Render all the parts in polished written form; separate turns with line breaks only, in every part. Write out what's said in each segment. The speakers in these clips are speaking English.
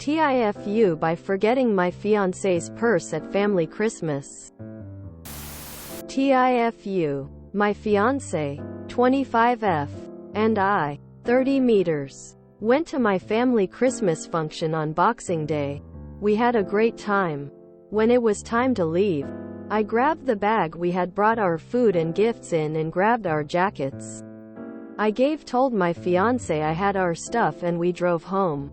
TIFU by forgetting my fiance's purse at family Christmas. TIFU. My fiance, 25F, and I, 30 meters, went to my family Christmas function on Boxing Day. We had a great time. When it was time to leave, I grabbed the bag we had brought our food and gifts in and grabbed our jackets. I told my fiance I had our stuff and we drove home.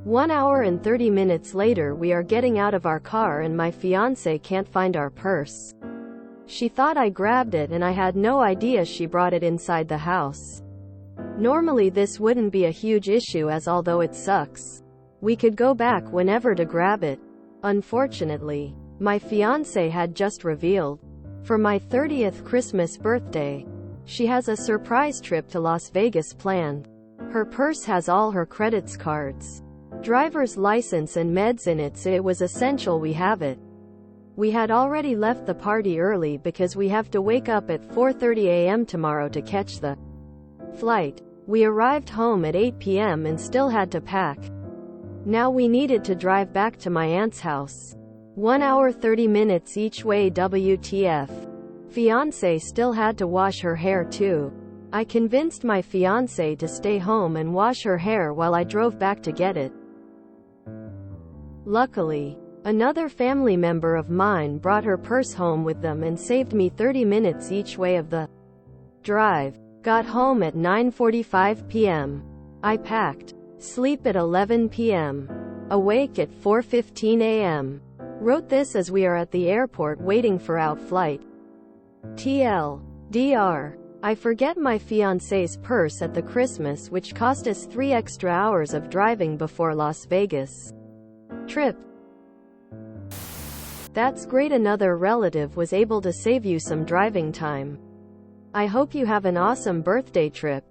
1 hour and 30 minutes later we are getting out of our car and my fiance can't find our purse. She thought I grabbed it and I had no idea she brought it inside the house. Normally this wouldn't be a huge issue, as although it sucks, we could go back whenever to grab it. Unfortunately, my fiance had just revealed, for my 30th Christmas birthday, she has a surprise trip to Las Vegas planned. Her purse has all her credit cards, driver's license and meds in it, so it was essential we have it. We had already left the party early because we have to wake up at 4:30 a.m. tomorrow to catch the flight. We arrived home at 8 p.m. and still had to pack. Now we needed to drive back to my aunt's house. 1 hour 30 minutes each way. WTF. Fiance still had to wash her hair too. I convinced my fiance to stay home and wash her hair while I drove back to get it. Luckily, another family member of mine brought her purse home with them and saved me 30 minutes each way of the drive. Got home at 9:45 p.m. I packed. Sleep at 11 p.m. Awake at 4:15 a.m. Wrote this as we are at the airport waiting for out flight. TLDR. I forget my fiance's purse at the Christmas, which cost us 3 extra hours of driving before Las Vegas trip. That's great, another relative was able to save you some driving time. I hope you have an awesome birthday trip.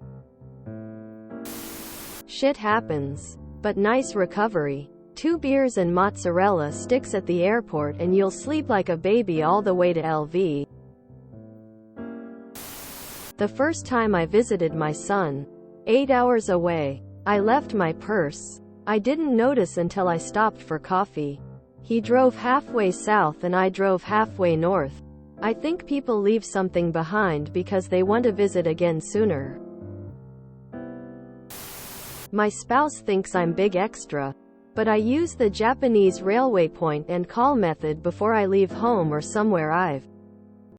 Shit happens. But nice recovery. 2 beers and mozzarella sticks at the airport and you'll sleep like a baby all the way to LV. The first time I visited my son, 8 hours away, I left my purse. I didn't notice until I stopped for coffee. He drove halfway south and I drove halfway north. I think people leave something behind because they want to visit again sooner. My spouse thinks I'm big extra, but I use the Japanese railway point and call method before I leave home or somewhere I've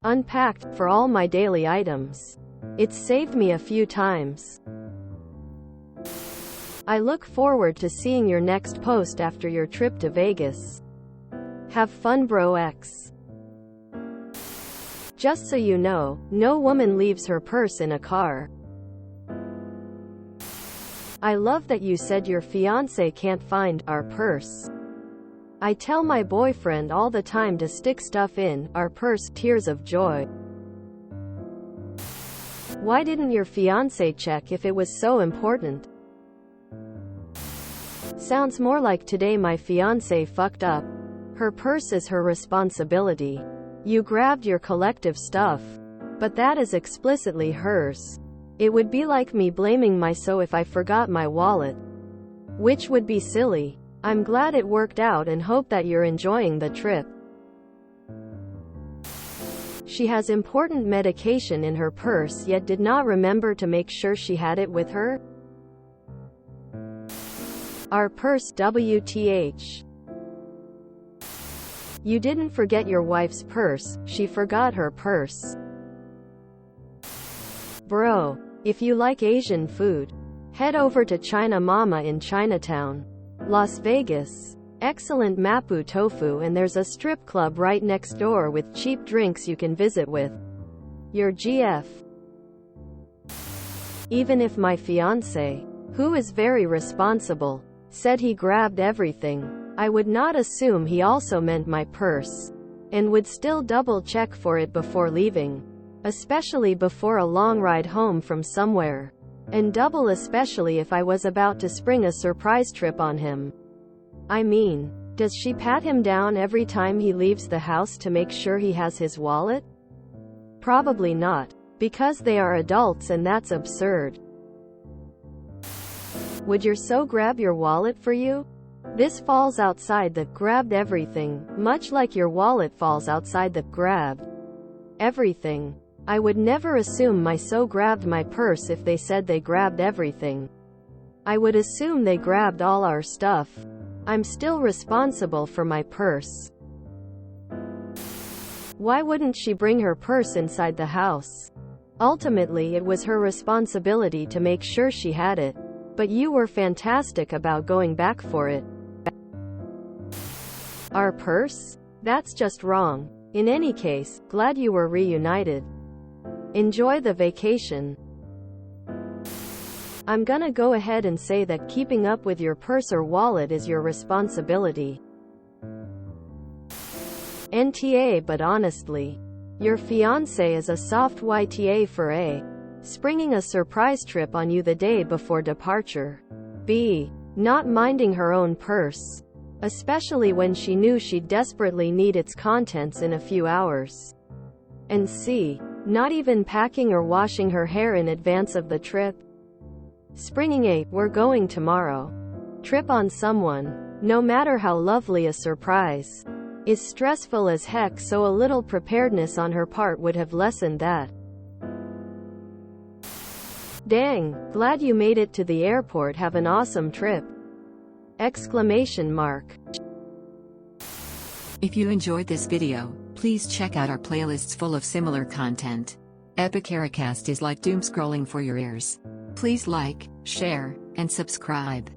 unpacked, for all my daily items. It's saved me a few times. I look forward to seeing your next post after your trip to Vegas. Have fun, bro X. Just so you know, no woman leaves her purse in a car. I love that you said your fiance can't find our purse. I tell my boyfriend all the time to stick stuff in our purse. Tears of joy. Why didn't your fiance check if it was so important? Sounds more like today my fiance fucked up. Her purse is her responsibility. You grabbed your collective stuff, but that is explicitly hers. It would be like me blaming myself if I forgot my wallet, which would be silly. I'm glad it worked out and hope that you're enjoying the trip. She has important medication in her purse yet did not remember to make sure she had it with her. Our purse. WTH. You didn't forget your wife's purse, she forgot her purse. Bro, if you like Asian food, head over to China Mama in Chinatown, Las Vegas. Excellent mapo tofu, and there's a strip club right next door with cheap drinks you can visit with your GF. Even if my fiance, who is very responsible, said he grabbed everything, I would not assume he also meant my purse, and would still double check for it before leaving, especially before a long ride home from somewhere, and double especially if I was about to spring a surprise trip on him. I mean, does she pat him down every time he leaves the house to make sure he has his wallet? Probably not, because they are adults and that's absurd. Would your so grab your wallet for you? This falls outside the grabbed everything, much like your wallet falls outside the grabbed everything. I would never assume my so grabbed my purse if they said they grabbed everything. I would assume they grabbed all our stuff. I'm still responsible for my purse. Why wouldn't she bring her purse inside the house? Ultimately, it was her responsibility to make sure she had it. But you were fantastic about going back for it. Our purse? That's just wrong. In any case, glad you were reunited. Enjoy the vacation. I'm gonna go ahead and say that keeping up with your purse or wallet is your responsibility. NTA, but honestly, your fiancé is a soft YTA for A. Springing a surprise trip on you the day before departure. B. Not minding her own purse. Especially when she knew she'd desperately need its contents in a few hours. And C. Not even packing or washing her hair in advance of the trip. Springing a "we're going tomorrow" trip on someone, no matter how lovely a surprise, is stressful as heck, so a little preparedness on her part would have lessened that. Dang, glad you made it to the airport. Have an awesome trip! Exclamation mark.
If you enjoyed this video, please check out our playlists full of similar content. Epic Ericast is like doom scrolling for your ears. Please like, share, and subscribe.